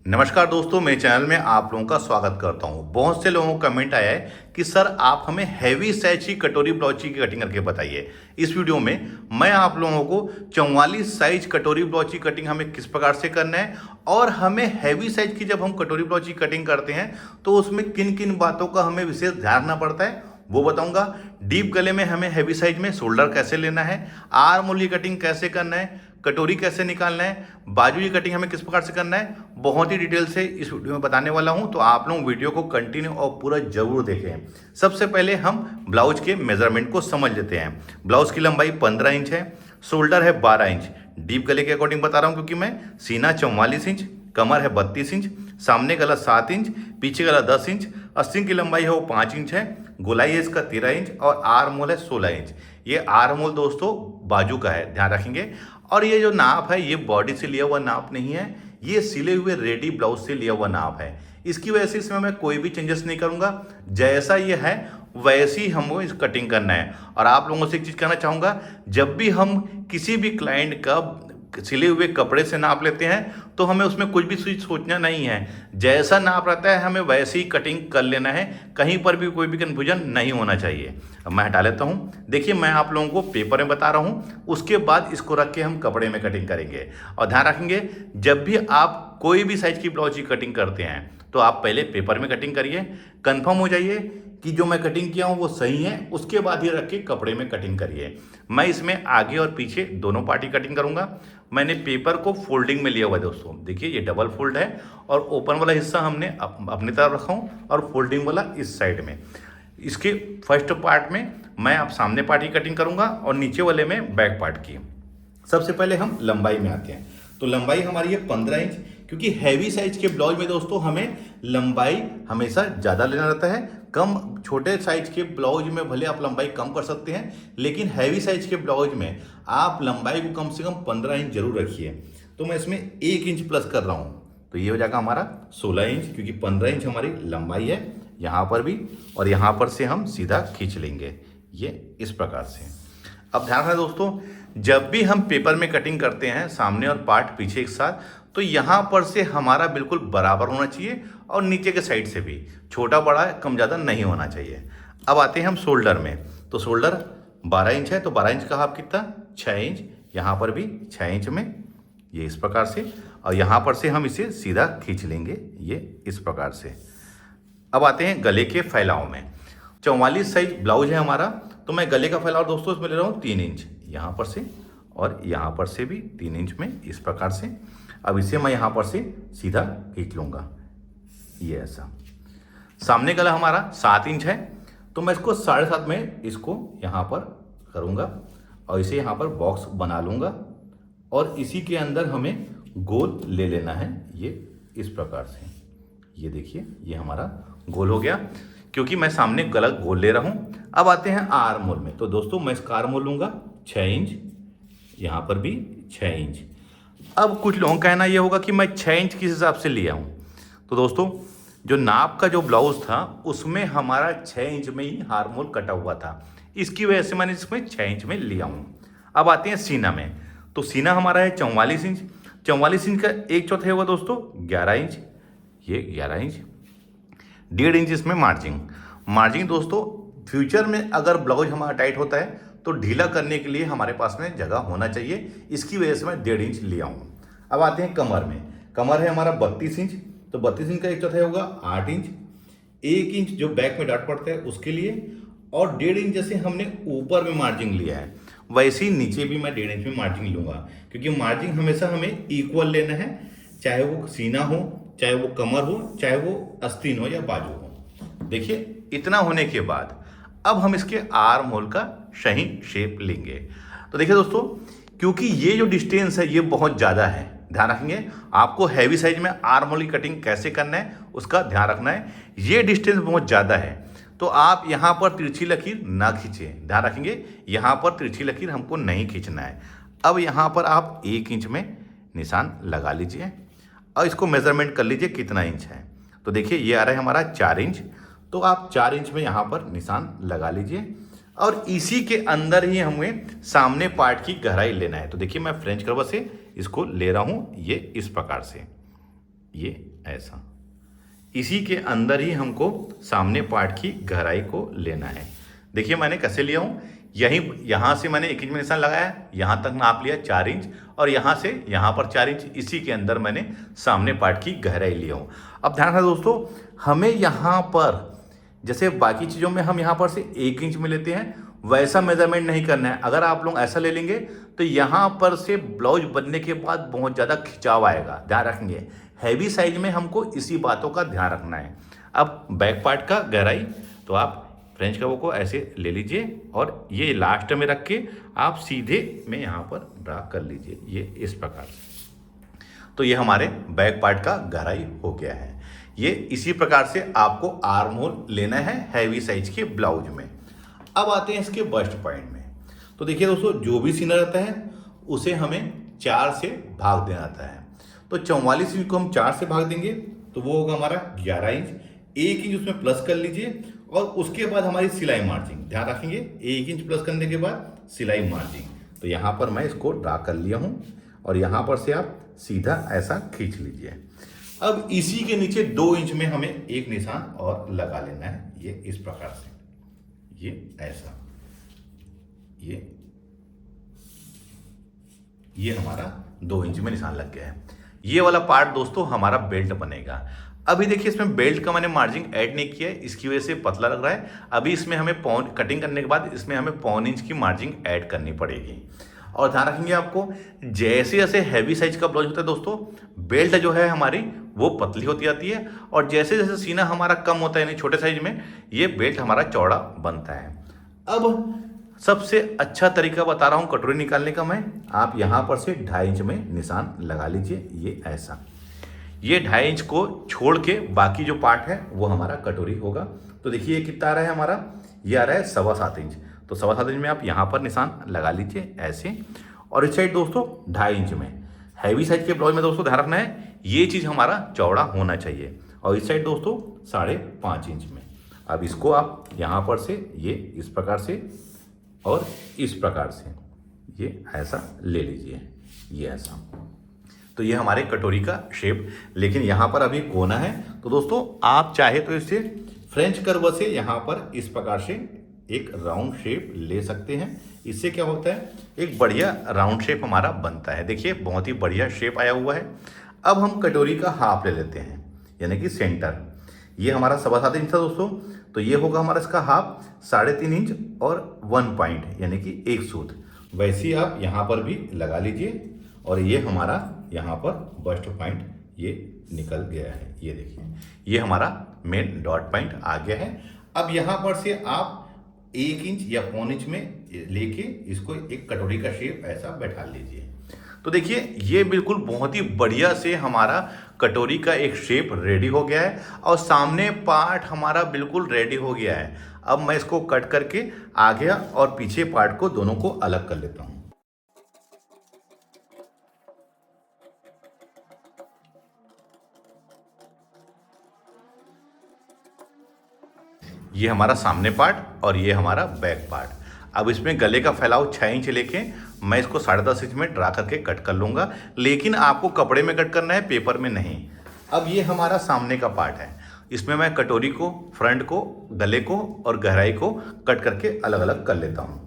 नमस्कार दोस्तों, मेरे चैनल में आप लोगों का स्वागत करता हूं। बहुत से लोगों का कमेंट आया है कि सर आप हमें हैवी साइज की कटोरी ब्लाउज की कटिंग करके बताइए। इस वीडियो में मैं आप लोगों को 44 साइज कटोरी ब्लाउज की कटिंग हमें किस प्रकार से करना है और हमें हैवी साइज की जब हम कटोरी ब्लाउज की कटिंग करते हैं तो उसमें किन किन बातों का हमें विशेष ध्यान रखना पड़ता है वो बताऊंगा। डीप गले में हमें हैवी साइज में शोल्डर कैसे लेना है, आर्म होल की कटिंग कैसे करना है, कटोरी कैसे निकालना है, बाजू की कटिंग हमें किस प्रकार से करना है, बहुत ही डिटेल से इस वीडियो में बताने वाला हूं। तो आप लोग वीडियो को कंटिन्यू और पूरा जरूर देखें। सबसे पहले हम ब्लाउज के मेजरमेंट को समझ लेते हैं। ब्लाउज की लंबाई 15 इंच है, शोल्डर है 12 इंच। डीप गले के अकॉर्डिंग बता रहा हूं क्योंकि मैं सीना 44 इंच, कमर है 32 इंच, सामने गला 7 इंच, पीछे गला 10 इंच, अस्तिंग की लंबाई है वो 5 इंच है, गोलाई है इसका 13 इंच और आर्म होल है 16 इंच। ये आर्म होल दोस्तों बाजू का है, ध्यान रखेंगे। और ये जो नाप है ये बॉडी से लिया हुआ नाप नहीं है, ये सिले हुए रेडी ब्लाउज से लिया हुआ नाप है। इसकी वजह से इसमें मैं कोई भी चेंजेस नहीं करूंगा, जैसा ये है वैसी हमको इस कटिंग करना है। और आप लोगों से एक चीज कहना चाहूंगा, जब भी हम किसी भी क्लाइंट का सिले हुए कपड़े से नाप लेते हैं तो हमें उसमें कुछ भी सोचना नहीं है, जैसा नाप रहता है हमें वैसे ही कटिंग कर लेना है। कहीं पर भी कोई भी कन्फ्यूजन नहीं होना चाहिए। अब मैं हटा लेता हूँ। देखिए मैं आप लोगों को पेपर में बता रहा हूँ, उसके बाद इसको रख के हम कपड़े में कटिंग करेंगे। और ध्यान रखेंगे, जब भी आप कोई भी साइज की ब्लाउज की कटिंग करते हैं तो आप पहले पेपर में कटिंग करिए, कंफर्म हो जाइए कि जो मैं कटिंग किया हूँ वो सही है, उसके बाद ही रख के कपड़े में कटिंग करिए। मैं इसमें आगे और पीछे दोनों पार्टी कटिंग करूंगा। मैंने पेपर को फोल्डिंग में लिया हुआ है दोस्तों, देखिए ये डबल फोल्ड है और ओपन वाला हिस्सा हमने अपनी तरफ रखा हूँ और फोल्डिंग वाला इस साइड में। इसके फर्स्ट पार्ट में मैं अब सामने पार्ट की कटिंग करूंगा और नीचे वाले में बैक पार्ट की। सबसे पहले हम लंबाई में आते हैं। तो लंबाई हमारी है 15 इंच, क्योंकि हैवी साइज के ब्लाउज में दोस्तों हमें लंबाई हमेशा ज़्यादा लेना रहता है। कम छोटे साइज के ब्लाउज में भले आप लंबाई कम कर सकते हैं, लेकिन हैवी साइज के ब्लाउज में आप लंबाई को कम से कम 15 इंच जरूर रखिए। तो मैं इसमें 1 इंच प्लस कर रहा हूँ, तो ये हो जाएगा हमारा 16 इंच, क्योंकि 15 इंच हमारी लंबाई है यहाँ पर भी, और यहाँ पर से हम सीधा खींच लेंगे ये इस प्रकार से। अब ध्यान रखना दोस्तों, जब भी हम पेपर में कटिंग करते हैं सामने और पार्ट पीछे एक साथ, तो यहाँ पर से हमारा बिल्कुल बराबर होना चाहिए और नीचे के साइड से भी छोटा बड़ा कम ज़्यादा नहीं होना चाहिए। अब आते हैं हम शोल्डर में। तो शोल्डर 12 इंच है, तो 12 इंच का हाफ कितना 6 इंच, यहाँ पर भी 6 इंच में ये इस प्रकार से, और यहाँ पर से हम इसे सीधा खींच लेंगे ये इस प्रकार से। अब आते हैं गले के फैलाव में। 44 साइज ब्लाउज है हमारा, तो मैं गले का फैलाव दोस्तों इसमें ले रहा हूँ 3 इंच, यहाँ पर से और यहाँ पर से भी 3 इंच में इस प्रकार से। अब इसे मैं यहाँ पर से सीधा खींच लूँगा ये ऐसा। सामने गला हमारा 7 इंच है, तो मैं इसको 7.5 में इसको यहाँ पर करूँगा और इसे यहाँ पर बॉक्स बना लूँगा और इसी के अंदर हमें गोल ले लेना है ये इस प्रकार से। ये देखिए ये हमारा गोल हो गया, क्योंकि मैं सामने गला गोल ले रहा हूँ। अब आते हैं आर्म होल में। तो दोस्तों मैं इसका आर्म होल लूँगा 6 इंच, यहाँ पर भी 6 इंच। अब कुछ लोगों का कहना ये होगा कि मैं 6 इंच किस हिसाब से लिया हूँ। तो दोस्तों जो नाप का जो ब्लाउज था उसमें हमारा 6 इंच में ही आर्म होल कटा हुआ था, इसकी वजह से मैंने इसमें 6 इंच में लिया हूँ। अब आते हैं सीना में। तो सीना हमारा है 44 इंच। 44 इंच का 1/4 होगा दोस्तों 11 इंच, ये 11 इंच। 1.5 इंच इसमें मार्जिंग दोस्तों फ्यूचर में अगर ब्लाउज हमारा टाइट होता है तो ढीला करने के लिए हमारे पास में जगह होना चाहिए, इसकी वजह से मैं 1.5 इंच लिया हूँ। अब आते हैं कमर में। कमर है हमारा 32 इंच, तो 32 इंच का 1/4 होगा 8 इंच। 1 इंच जो बैक में डाट पड़ता है उसके लिए, और 1.5 इंच जैसे हमने ऊपर में मार्जिंग लिया है वैसे ही नीचे भी मैं 1.5 इंच में मार्जिंग लूँगा, क्योंकि मार्जिंग हमेशा हमें इक्वल लेना है, चाहे वो सीना हो, चाहे वो कमर हो, चाहे वो आस्तीन हो या बाजू हो। देखिए इतना होने के बाद अब हम इसके आर्म होल का सही शेप लेंगे। तो देखिए दोस्तों, क्योंकि ये जो डिस्टेंस है ये बहुत ज़्यादा है, ध्यान रखेंगे आपको हैवी साइज में आर्म होल की कटिंग कैसे करना है उसका ध्यान रखना है। ये डिस्टेंस बहुत ज़्यादा है, तो आप यहाँ पर तिरछी लकीर ना खींचें, ध्यान रखेंगे यहाँ पर तिरछी लकीर हमको नहीं खींचना है। अब यहाँ पर आप 1 इंच में निशान लगा लीजिए और इसको मेजरमेंट कर लीजिए कितना इंच है। तो देखिए ये आ रहा है हमारा 4 इंच, तो आप 4 इंच में यहाँ पर निशान लगा लीजिए और इसी के अंदर ही हमें सामने पार्ट की गहराई लेना है। तो देखिए मैं फ्रेंच कर्व से इसको ले रहा हूँ ये इस प्रकार से। ये ऐसा। इसी के अंदर ही हमको सामने पार्ट की गहराई को लेना है। देखिए मैंने कैसे लिया हूँ, यहाँ से मैंने 1 इंच में निशान लगाया, यहाँ तक नाप लिया 4 इंच, और यहाँ से यहाँ पर 4 इंच, इसी के अंदर मैंने सामने पार्ट की गहराई लिया हूँ। अब ध्यान रखना दोस्तों, हमें यहाँ पर जैसे बाकी चीज़ों में हम यहाँ पर से 1 इंच में लेते हैं, वैसा मेजरमेंट नहीं करना है। अगर आप लोग ऐसा ले लेंगे तो यहाँ पर से ब्लाउज बनने के बाद बहुत ज़्यादा खिंचाव आएगा, ध्यान रखेंगे। हैवी साइज में हमको इसी बातों का ध्यान रखना है। अब बैक पार्ट का गहराई तो आप फ्रेंच कर्व को ऐसे ले लीजिए और ये लास्ट में रख के आप सीधे में यहाँ पर ड्रा कर लीजिए, ये इस प्रकार से। तो ये हमारे बैक पार्ट का गहराई हो गया है। ये इसी प्रकार से आपको आर्म होल लेना है हैवी साइज के ब्लाउज में। अब आते हैं इसके बस्ट पॉइंट में। तो देखिए दोस्तों, जो भी सीना रहता है उसे हमें 4 से भाग देना आता है। तो 44 इंच को हम 4 से भाग देंगे तो वो होगा हमारा 11 इंच। 1 इंच उसमें प्लस कर लीजिए और उसके बाद हमारी सिलाई मार्जिंग, ध्यान रखेंगे 1 इंच प्लस करने के बाद सिलाई मार्जिंग। तो यहाँ पर मैं इसको ड्रा कर लिया हूँ और यहाँ पर से आप सीधा ऐसा खींच लीजिए। अब इसी के नीचे 2 इंच में हमें एक निशान और लगा लेना है, ये इस प्रकार से, ये ऐसा, ये हमारा 2 इंच में निशान लग गया है। ये वाला पार्ट दोस्तों हमारा बेल्ट बनेगा। अभी देखिए इसमें बेल्ट का मैंने मार्जिन ऐड नहीं किया है, इसकी वजह से पतला लग रहा है। अभी इसमें हमें पौन कटिंग करने के बाद इसमें हमें 1.25 इंच की मार्जिन ऐड करनी पड़ेगी। और ध्यान रखेंगे आपको, जैसे जैसे हैवी साइज का ब्लाउज होता है दोस्तों, बेल्ट जो है हमारी वो पतली होती जाती है, और जैसे जैसे सीना हमारा कम होता है यानी छोटे साइज में, ये बेल्ट हमारा चौड़ा बनता है। अब सबसे अच्छा तरीका बता रहा हूं कटोरी निकालने का मैं। आप यहां पर से 2.5 इंच में निशान लगा लीजिए, ये ऐसा। ये 2.5 इंच को छोड़ के बाकी जो पार्ट है वो हमारा कटोरी होगा। तो देखिए ये कितना आ रहा है हमारा, ये आ रहा है 7.25 इंच। तो 7.25 इंच में आप यहाँ पर निशान लगा लीजिए ऐसे। और इस साइड दोस्तों 2.5 इंच में, हैवी साइज के ब्लाउज में दोस्तों ध्यान रखना है ये चीज़ हमारा चौड़ा होना चाहिए। और इस साइड दोस्तों 5.5 इंच में। अब इसको आप यहाँ पर से ये इस प्रकार से और इस प्रकार से ये ऐसा ले लीजिए, ये ऐसा। तो ये हमारे कटोरी का शेप, लेकिन यहाँ पर अभी कोना है। तो दोस्तों आप चाहे तो इसे फ्रेंच कर्व से यहाँ पर इस प्रकार से एक राउंड शेप ले सकते हैं। इससे क्या होता है, एक बढ़िया राउंड शेप हमारा बनता है। देखिए बहुत ही बढ़िया शेप आया हुआ है। अब हम कटोरी का हाफ ले लेते हैं, यानी कि सेंटर। ये हमारा 7.25 इंच था दोस्तों, तो ये होगा हमारा इसका हाफ 3.5 इंच और 1 पॉइंट यानी कि 1 सूत। वैसे ही आप यहाँ पर भी लगा लीजिए और ये हमारा यहाँ पर बस्ट पॉइंट ये निकल गया है। ये देखिए ये हमारा मेन डॉट पॉइंट आ गया है। अब यहाँ पर से आप 1 इंच या 1.25 इंच में लेके इसको एक कटोरी का शेप ऐसा बैठा लीजिए। तो देखिए ये बिल्कुल बहुत ही बढ़िया से हमारा कटोरी का एक शेप रेडी हो गया है और सामने पार्ट हमारा बिल्कुल रेडी हो गया है। अब मैं इसको कट करके आगे और पीछे पार्ट को दोनों को अलग कर लेता हूँ। ये हमारा सामने पार्ट और ये हमारा बैक पार्ट। अब इसमें गले का फैलाव 6 इंच लेके मैं इसको 10.5 इंच में ड्रा करके कट कर लूँगा, लेकिन आपको कपड़े में कट करना है, पेपर में नहीं। अब ये हमारा सामने का पार्ट है, इसमें मैं कटोरी को, फ्रंट को, गले को और गहराई को कट करके अलग अलग कर लेता हूँ।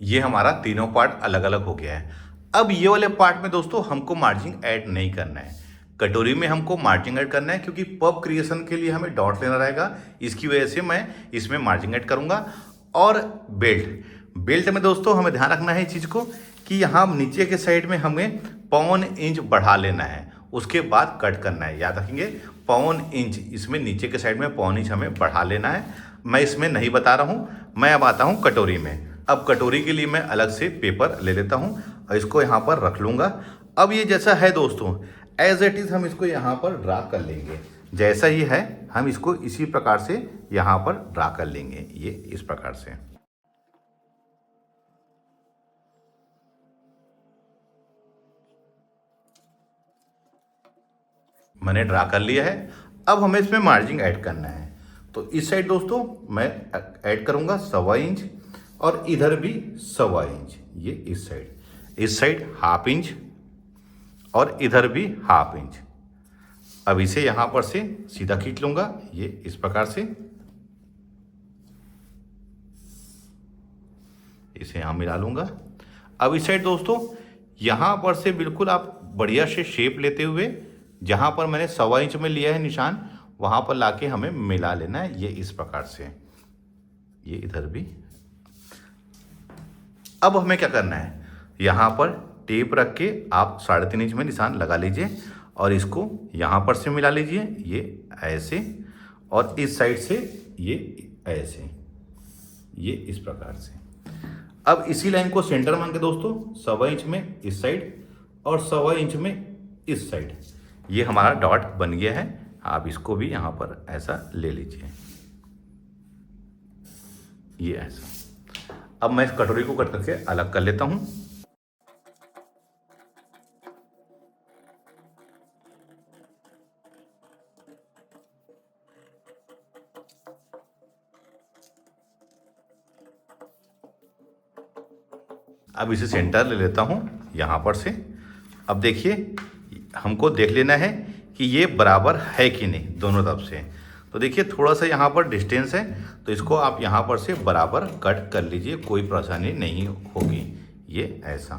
ये हमारा तीनों पार्ट अलग अलग हो गया है। अब ये वाले पार्ट में दोस्तों हमको मार्जिन ऐड नहीं करना है, कटोरी में हमको मार्जिन ऐड करना है, क्योंकि पब क्रिएशन के लिए हमें डॉट लेना रहेगा, इसकी वजह से मैं इसमें मार्जिन ऐड करूंगा। और बेल्ट में दोस्तों हमें ध्यान रखना है इस चीज़ को कि यहाँ नीचे के साइड में हमें 1.25 इंच बढ़ा लेना है, उसके बाद कट करना है। याद रखेंगे 1.25 इंच, इसमें नीचे के साइड में 1.25 इंच हमें बढ़ा लेना है। मैं इसमें नहीं बता रहा हूँ, मैं अब आता हूँ कटोरी में। अब कटोरी के लिए मैं अलग से पेपर ले लेता हूँ और इसको यहाँ पर रख लूँगा। अब ये जैसा है दोस्तों एज इट इज़ हम इसको यहाँ पर ड्रा कर लेंगे, जैसा ही है हम इसको इसी प्रकार से यहाँ पर ड्रा कर लेंगे, ये इस प्रकार से। मैंने ड्रा कर लिया है। अब हमें इसमें मार्जिन ऐड करना है। तो इस साइड दोस्तों मैं ऐड करूँगा 1.25 इंच और इधर भी 1.25 इंच, ये इस साइड 1/2 इंच और इधर भी 1/2 इंच। अब इसे यहाँ पर से सीधा खींच लूँगा, ये इस प्रकार से, इसे यहाँ मिला लूँगा। अब इस साइड दोस्तों यहाँ पर से बिल्कुल आप बढ़िया से शेप लेते हुए, जहाँ पर मैंने 1.25 इंच में लिया है निशान, वहाँ पर लाके हमें मिला लेना है, ये इस प्रकार से, ये इधर भी। अब हमें क्या करना है, यहाँ पर टेप रख के आप 3.5 इंच में निशान लगा लीजिए और इसको यहाँ पर से मिला लीजिए, ये ऐसे, और इस साइड से ये ऐसे, ये इस प्रकार से। अब इसी लाइन को सेंटर मान के दोस्तों 1.25 इंच में इस साइड और 1.25 इंच में इस साइड, ये हमारा डॉट बन गया है। आप इसको भी यहाँ पर ऐसा ले लीजिए, ये ऐसा। अब मैं इस कटोरी को कट करके अलग कर लेता हूँ। अब इसे सेंटर ले लेता हूँ यहाँ पर से। अब देखिए हमको देख लेना है कि ये बराबर है कि नहीं दोनों तरफ से। तो देखिए थोड़ा सा यहाँ पर डिस्टेंस है, तो इसको आप यहाँ पर से बराबर कट कर लीजिए, कोई परेशानी नहीं होगी, ये ऐसा।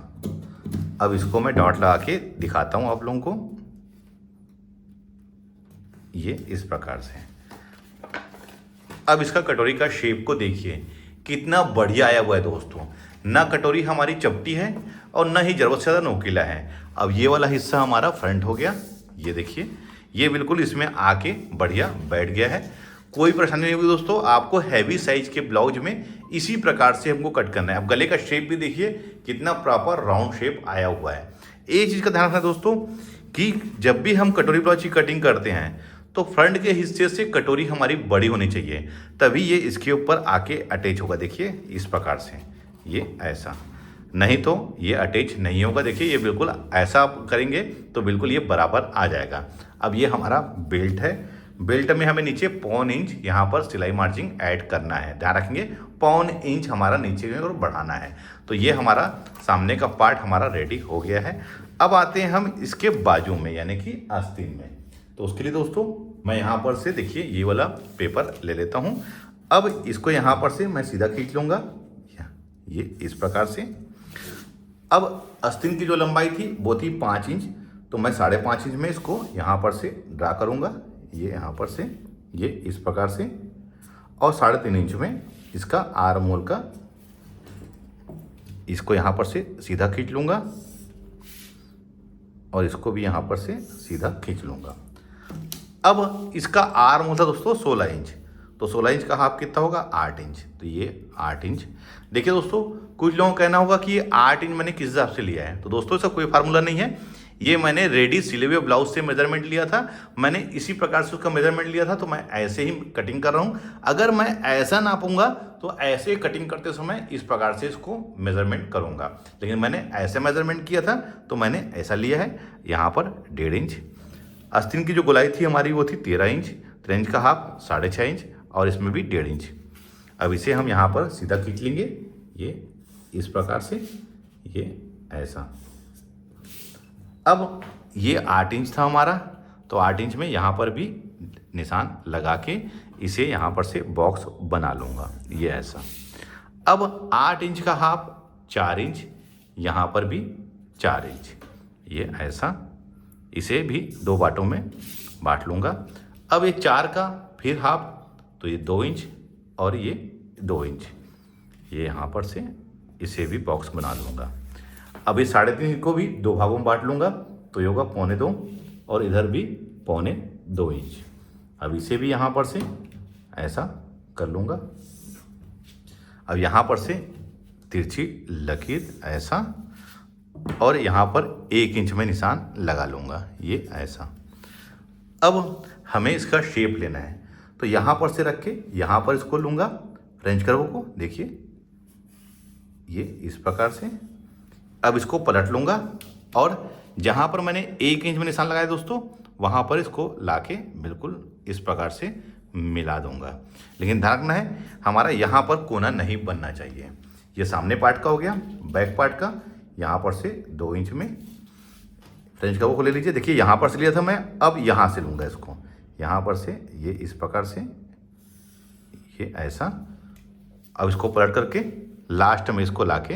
अब इसको मैं डॉट लगा के दिखाता हूँ आप लोगों को, ये इस प्रकार से। अब इसका कटोरी का शेप को देखिए कितना बढ़िया आया हुआ है दोस्तों। ना कटोरी हमारी चपटी है और ना ही ज़रूरत से ज़्यादा नोकीला है। अब ये वाला हिस्सा हमारा फ्रंट हो गया, ये देखिए, ये बिल्कुल इसमें आके बढ़िया बैठ गया है, कोई परेशानी नहीं होगी दोस्तों। आपको हैवी साइज के ब्लाउज में इसी प्रकार से हमको कट करना है। अब गले का शेप भी देखिए कितना प्रॉपर राउंड शेप आया हुआ है। एक चीज़ का ध्यान रखना दोस्तों कि जब भी हम कटोरी ब्लाउज की कटिंग करते हैं तो फ्रंट के हिस्से से कटोरी हमारी बड़ी होनी चाहिए, तभी ये इसके ऊपर आके अटैच होगा। देखिए इस प्रकार से, ये ऐसा, नहीं तो ये अटैच नहीं होगा। देखिए ये बिल्कुल ऐसा आप करेंगे तो बिल्कुल ये बराबर आ जाएगा। अब ये हमारा बेल्ट है, बेल्ट में हमें नीचे 1.25 इंच यहाँ पर सिलाई मार्जिन ऐड करना है, ध्यान रखेंगे 1.25 इंच हमारा नीचे की ओर बढ़ाना है। तो ये हमारा सामने का पार्ट हमारा रेडी हो गया है। अब आते हैं हम इसके बाजू में यानी कि आस्तीन में। तो उसके लिए दोस्तों मैं यहाँ पर से देखिए ये वाला पेपर ले लेता हूँ। अब इसको यहाँ पर से मैं सीधा खींच लूँगा, ये इस प्रकार से। अब आस्तीन की जो लंबाई थी वो थी 5 इंच, तो मैं 5.5 इंच में इसको यहाँ पर से ड्रा करूँगा, ये यहाँ पर से, ये इस प्रकार से, और 3.5 इंच में इसका आर्म होल का, इसको यहाँ पर से सीधा खींच लूँगा और इसको भी यहाँ पर से सीधा खींच लूँगा। अब इसका आर्म होता दोस्तों 16 इंच, तो 16 इंच का हाफ कितना होगा 8 इंच, तो ये 8 इंच। देखिए दोस्तों कुछ लोगों को कहना होगा कि ये 8 इंच मैंने किस हिसाब से लिया है, तो दोस्तों इसका कोई फार्मूला नहीं है, ये मैंने रेडी सिले हुए ब्लाउज से मेजरमेंट लिया था, मैंने इसी प्रकार से उसका मेजरमेंट लिया था, तो मैं ऐसे ही कटिंग कर रहा हूँ। अगर मैं ऐसा नापूंगा तो ऐसे कटिंग करते समय इस प्रकार से इसको मेजरमेंट करूँगा, लेकिन मैंने ऐसे मेजरमेंट किया था तो मैंने ऐसा लिया है। यहाँ पर 1.5 इंच, आस्तीन की जो गोलाई थी हमारी वो थी 13 इंच, 13 इंच का हाफ 6.5 इंच, और इसमें भी 1.5 इंच। अब इसे हम यहाँ पर सीधा खींच लेंगे, ये इस प्रकार से, ये ऐसा। अब ये 8 इंच था हमारा, तो 8 इंच में यहाँ पर भी निशान लगा के इसे यहाँ पर से बॉक्स बना लूँगा, ये ऐसा। अब 8 इंच का हाफ 4 इंच, यहाँ पर भी 4 इंच, ये ऐसा। इसे भी 2 बाटों में बांट लूँगा। अब ये 4 का फिर हाफ, तो ये 2 इंच और ये 2 इंच, ये यहाँ पर से इसे भी बॉक्स बना लूँगा। अब ये 3.5 को भी 2 भागों में बांट लूँगा, तो ये होगा 1.25 और इधर भी 1.25 इंच। अब इसे भी यहाँ पर से ऐसा कर लूँगा। अब यहाँ पर से तिरछी लकीर ऐसा, और यहाँ पर 1 इंच में निशान लगा लूँगा, ये ऐसा। अब हमें इसका शेप लेना है, तो यहाँ पर से रख के यहाँ पर इसको लूँगा फ्रेंच कर्व को, देखिए ये इस प्रकार से। अब इसको पलट लूँगा और जहाँ पर मैंने 1 इंच में निशान लगाया दोस्तों, वहाँ पर इसको लाके बिल्कुल इस प्रकार से मिला दूंगा। लेकिन ध्यान रखना है हमारा यहाँ पर कोना नहीं बनना चाहिए। ये सामने पार्ट का हो गया, बैक पार्ट का यहाँ पर से 2 इंच में फ्रेंच कवर को ले लीजिए। देखिए यहाँ पर से लिया था मैं, अब यहाँ से लूँगा इसको, यहाँ पर से ये इस प्रकार से, ये ऐसा। अब इसको पलट करके लास्ट में इसको लाके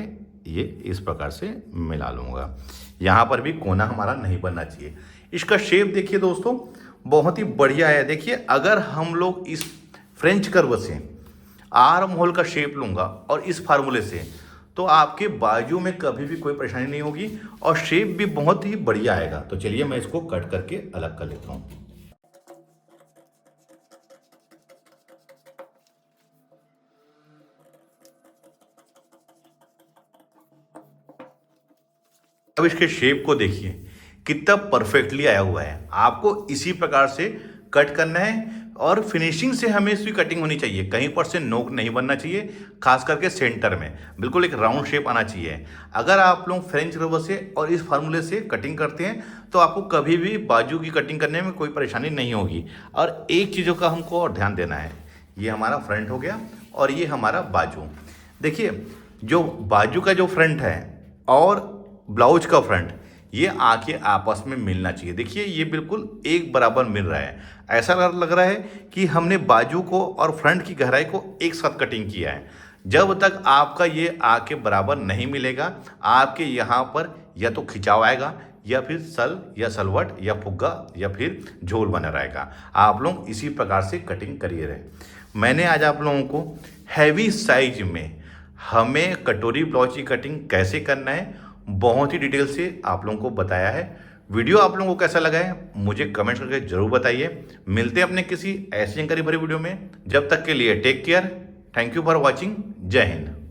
ये इस प्रकार से मिला लूँगा। यहाँ पर भी कोना हमारा नहीं बनना चाहिए। इसका शेप देखिए दोस्तों बहुत ही बढ़िया है। देखिए अगर हम लोग इस फ्रेंच कर्व से आर्म होल का शेप लूँगा और इस फार्मूले से, तो आपके बाजू में कभी भी कोई परेशानी नहीं होगी और शेप भी बहुत ही बढ़िया आएगा। तो चलिए मैं इसको कट करके अलग कर लेता हूँ। अब इसके शेप को देखिए कितना परफेक्टली आया हुआ है। आपको इसी प्रकार से कट करना है और फिनिशिंग से हमें इसकी कटिंग होनी चाहिए। कहीं पर से नोक नहीं बनना चाहिए, खास करके सेंटर में बिल्कुल एक राउंड शेप आना चाहिए। अगर आप लोग फ्रेंच रबर से और इस फार्मूले से कटिंग करते हैं तो आपको कभी भी बाजू की कटिंग करने में कोई परेशानी नहीं होगी। और एक चीज़ों का हमको और ध्यान देना है, ये हमारा फ्रंट हो गया और ये हमारा बाजू। देखिए जो बाजू का जो फ्रंट है और ब्लाउज का फ्रंट, ये आके आपस में मिलना चाहिए। देखिए ये बिल्कुल एक बराबर मिल रहा है। ऐसा लग रहा है कि हमने बाजू को और फ्रंट की गहराई को एक साथ कटिंग किया है। जब तक आपका ये आके बराबर नहीं मिलेगा, आपके यहाँ पर या तो खिंचाव आएगा या फिर सल या सलवट या फुग्गा या फिर झोल बना रहेगा। आप लोग इसी प्रकार से कटिंग करिए रहे। मैंने आज आप लोगों को हैवी साइज में हमें कटोरी ब्लाउज की कटिंग कैसे करना है बहुत ही डिटेल से आप लोगों को बताया है। वीडियो आप लोगों को कैसा लगा है मुझे कमेंट करके जरूर बताइए। मिलते हैं अपने किसी ऐसी जानकारी भरी वीडियो में। जब तक के लिए take care. Thank you for watching. जय हिंद।